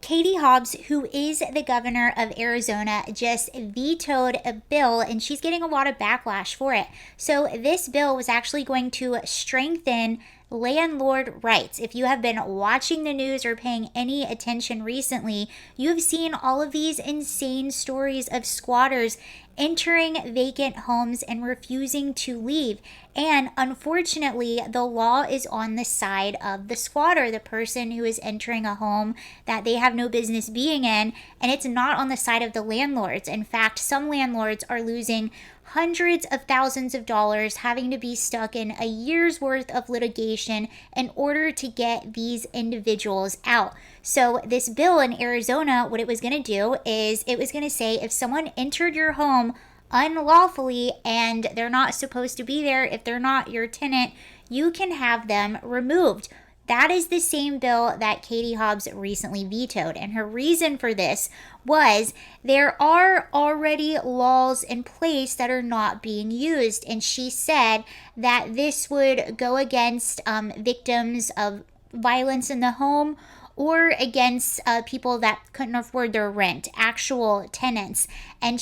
Katie Hobbs, who is the governor of Arizona, just vetoed a bill and she's getting a lot of backlash for it. So, this bill was actually going to strengthen landlord rights. If you have been watching the news or paying any attention recently, you have seen all of these insane stories of squatters entering vacant homes and refusing to leave. And unfortunately, the law is on the side of the squatter, the person who is entering a home that they have no business being in, and it's not on the side of the landlords. In fact, some landlords are losing hundreds of thousands of dollars, having to be stuck in a year's worth of litigation in order to get these individuals out. So, this bill in Arizona, what it was going to do is it was going to say if someone entered your home unlawfully and they're not supposed to be there, if they're not your tenant, you can have them removed. That is the same bill that Katie Hobbs recently vetoed. And her reason for this was there are already laws in place that are not being used. And she said that this would go against victims of violence in the home or against people that couldn't afford their rent, actual tenants. And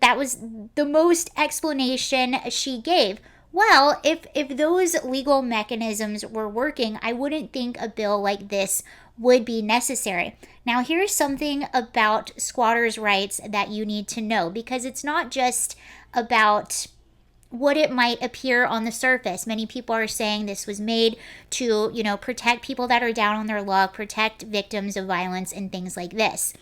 that was the most explanation she gave. Well, if those legal mechanisms were working, I wouldn't think a bill like this would be necessary. Now, here's something about squatters' rights that you need to know, because it's not just about what it might appear on the surface. Many people are saying this was made to, protect people that are down on their luck, protect victims of violence and things like this.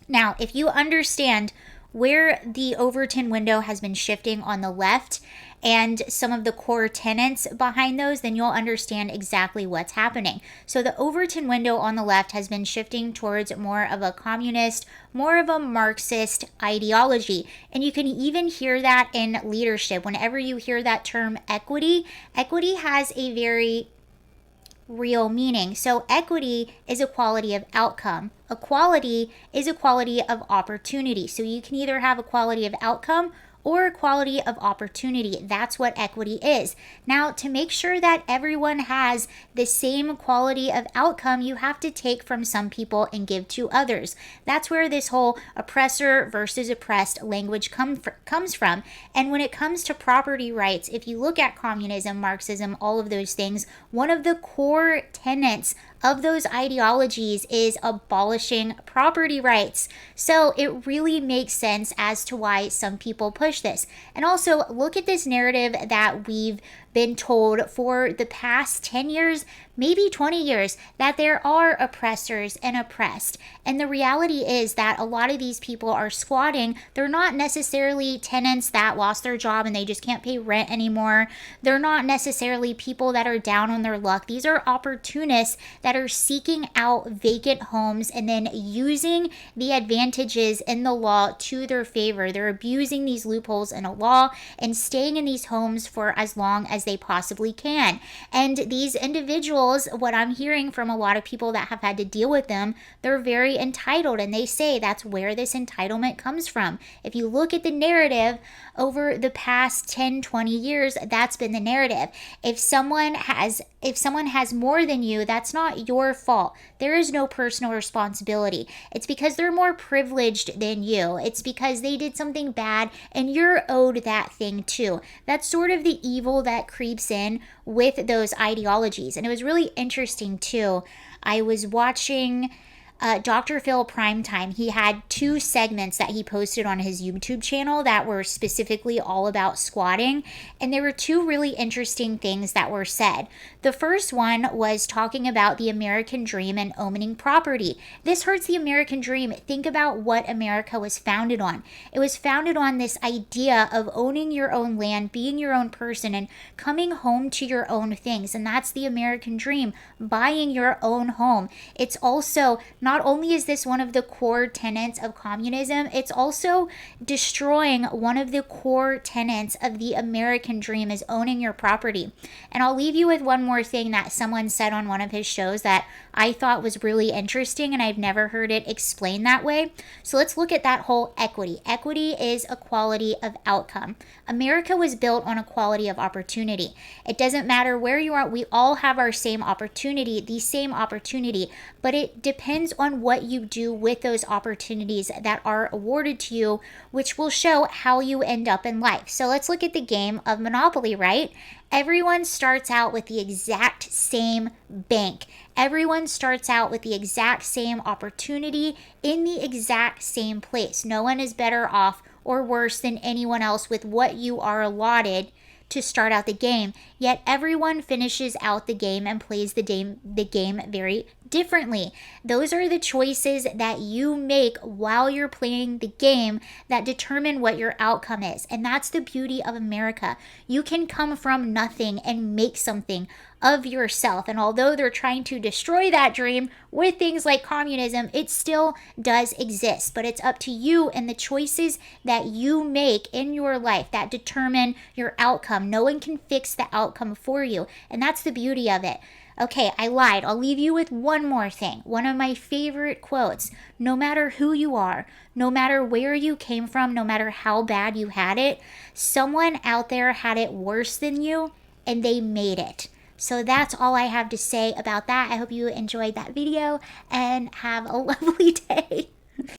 Now, if you understand where the Overton window has been shifting on the left and some of the core tenets behind those, then you'll understand exactly what's happening. So the Overton window on the left has been shifting towards more of a communist, more of a Marxist ideology. And you can even hear that in leadership. Whenever you hear that term equity, equity has a very real meaning. So equity is equality of outcome. Equality is equality of opportunity. So you can either have equality of outcome or equality of opportunity. That's what equity is. Now, to make sure that everyone has the same quality of outcome, you have to take from some people and give to others. That's where this whole oppressor versus oppressed language comes from. And when it comes to property rights, if you look at communism, Marxism, all of those things, one of the core tenets of those ideologies is abolishing property rights. So it really makes sense as to why some people push this. And also, look at this narrative that we've been told for the past 10 years, maybe 20 years, that there are oppressors and oppressed. And the reality is that a lot of these people are squatting. They're not necessarily tenants that lost their job and they just can't pay rent anymore. They're not necessarily people that are down on their luck. These are opportunists that are seeking out vacant homes and then using the advantages in the law to their favor. They're abusing these loopholes in a law and staying in these homes for as long as they possibly can. And these individuals, what I'm hearing from a lot of people that have had to deal with them, they're very entitled, and they say that's where this entitlement comes from. If you look at the narrative over the past 10, 20 years, that's been the narrative. If someone has more than you, that's not your fault. There is no personal responsibility. It's because they're more privileged than you. It's because they did something bad and you're owed that thing too. That's sort of the evil that creeps in with those ideologies. And it was really interesting too. I was watching Dr. Phil Primetime. He had 2 segments that he posted on his YouTube channel that were specifically all about squatting, and there were 2 really interesting things that were said. The first one was talking about the American dream and owning property. This hurts the American dream. Think about what America was founded on. It was founded on this idea of owning your own land, being your own person, and coming home to your own things. And that's the American dream, buying your own home. It's also, not only is this one of the core tenets of communism, it's also destroying one of the core tenets of the American dream, is owning your property. And I'll leave you with one more thing that someone said on one of his shows that I thought was really interesting, and I've never heard it explained that way. So let's look at that whole equity. Equity is equality of outcome. America was built on equality of opportunity. It doesn't matter where you are, we all have our same opportunity, the same opportunity, but it depends on what you do with those opportunities that are awarded to you, which will show how you end up in life. So let's look at the game of Monopoly, right? Everyone starts out with the exact same bank. Everyone starts out with the exact same opportunity in the exact same place. No one is better off or worse than anyone else with what you are allotted to start out the game, yet everyone finishes out the game and plays the game very differently. Those are the choices that you make while you're playing the game that determine what your outcome is. And that's the beauty of America. You can come from nothing and make something of yourself. And although they're trying to destroy that dream with things like communism, it still does exist. But it's up to you and the choices that you make in your life that determine your outcome. No one can fix the outcome for you. And that's the beauty of it. Okay, I lied. I'll leave you with one more thing. One of my favorite quotes. No matter who you are, no matter where you came from, no matter how bad you had it, someone out there had it worse than you and they made it. So that's all I have to say about that. I hope you enjoyed that video and have a lovely day.